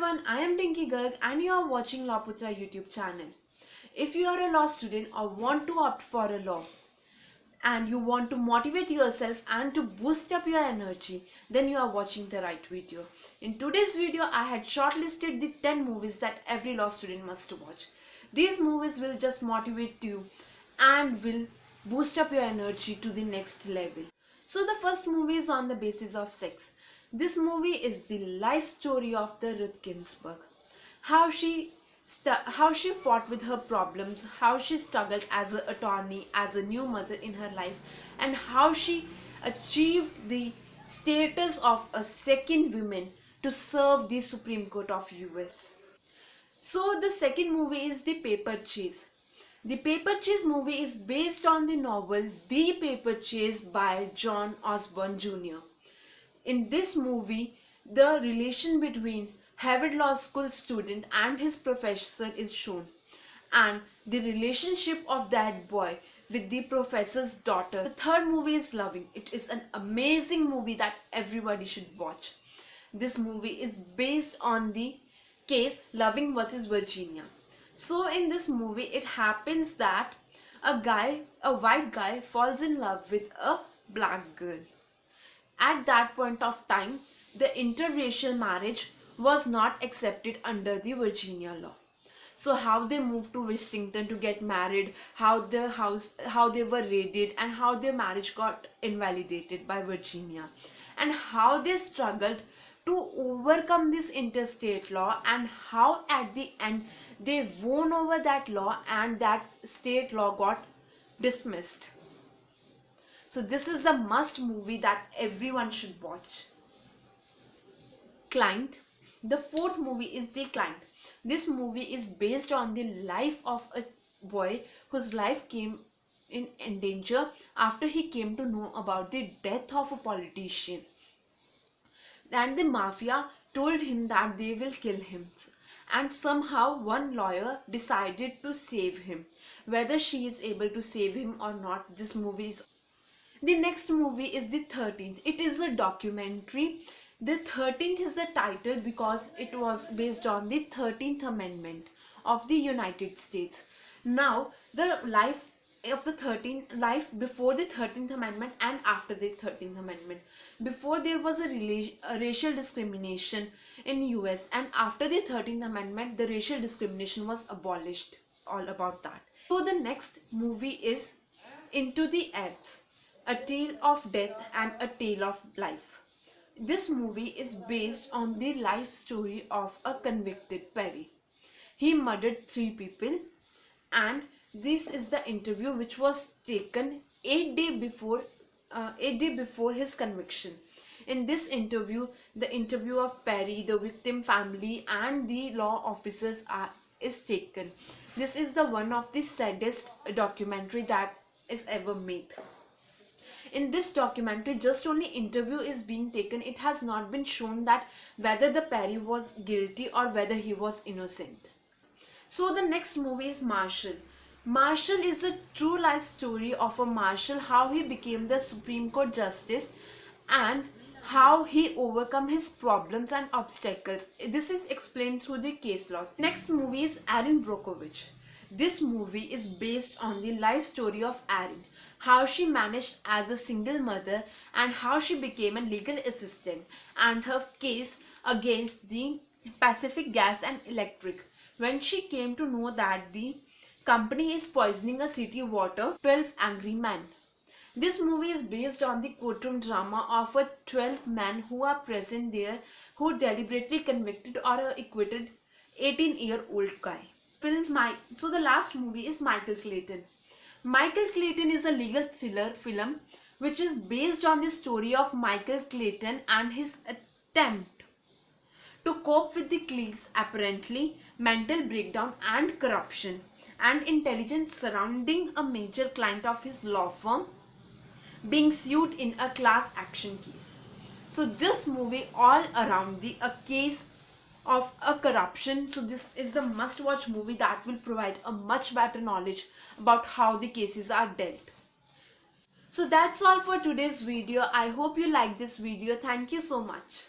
everyone, I am Dinky Garg and you are watching Law Putra YouTube channel. If you are a law student or want to opt for a law and you want to motivate yourself and to boost up your energy, then you are watching the right video. In today's video, I had shortlisted the 10 movies that every law student must watch. These movies will just motivate you and will boost up your energy to the next level. So the first movie is On the Basis of Sex. This movie is the life story of the Ruth Ginsburg. How she fought with her problems, how she struggled as an attorney, as a new mother in her life, and how she achieved the status of a second woman to serve the Supreme Court of US. So the second movie is The Paper Chase. The Paper Chase movie is based on the novel The Paper Chase by John Osborne Jr. In this movie, the relation between Harvard Law School student and his professor is shown, and the relationship of that boy with the professor's daughter. The third movie is Loving. It is an amazing movie that everybody should watch. This movie is based on the case Loving versus Virginia. So in this movie, it happens that a white guy falls in love with a black girl. At that point of time, the interracial marriage was not accepted under the Virginia law. So how they moved to Washington to get married, how they were raided, and how their marriage got invalidated by Virginia, and how they struggled to overcome this interstate law, and how at the end they won over that law and that state law got dismissed. So this is the must movie that everyone should watch. Client. The fourth movie is The Client. This movie is based on the life of a boy whose life came in danger after he came to know about the death of a politician. And the mafia told him that they will kill him. And somehow one lawyer decided to save him. Whether she is able to save him or not, this movie is... The next movie is The 13th. It is a documentary. The 13th is the title because it was based on the 13th Amendment of the United States. Now, the life before the 13th Amendment and after the 13th Amendment. Before, there was a racial discrimination in US, and after the 13th Amendment, the racial discrimination was abolished. All about that. So the next movie is Into the Abyss, A Tale of Death and a Tale of Life. This movie is based on the life story of a convicted Perry. He murdered 3 people, and this is the interview which was taken 8 days before his conviction. In this interview, the interview of Perry, the victim family, and the law officers is taken. This is the one of the saddest documentary that is ever made. In this documentary, just only interview is being taken. It has not been shown that whether the Perry was guilty or whether he was innocent. So the next movie is Marshall. Marshall is a true life story of a marshal, how he became the Supreme Court justice and how he overcome his problems and obstacles. This is explained through the case laws. Next movie is Erin Brockovich. This movie is based on the life story of Erin, how she managed as a single mother and how she became a legal assistant, and her case against the Pacific Gas and Electric when she came to know that the company is poisoning a city water. 12 Angry Men. This movie is based on the courtroom drama of a 12 men who are present there who deliberately convicted or acquitted 18-year-old guy. So the last movie is Michael Clayton. Michael Clayton is a legal thriller film which is based on the story of Michael Clayton and his attempt to cope with the clique's apparently mental breakdown and corruption and intelligence surrounding a major client of his law firm being sued in a class action case. So this movie all around a case of a corruption. So this is the must watch movie that will provide a much better knowledge about how the cases are dealt. So that's all for today's video. I hope you like this video. Thank you so much.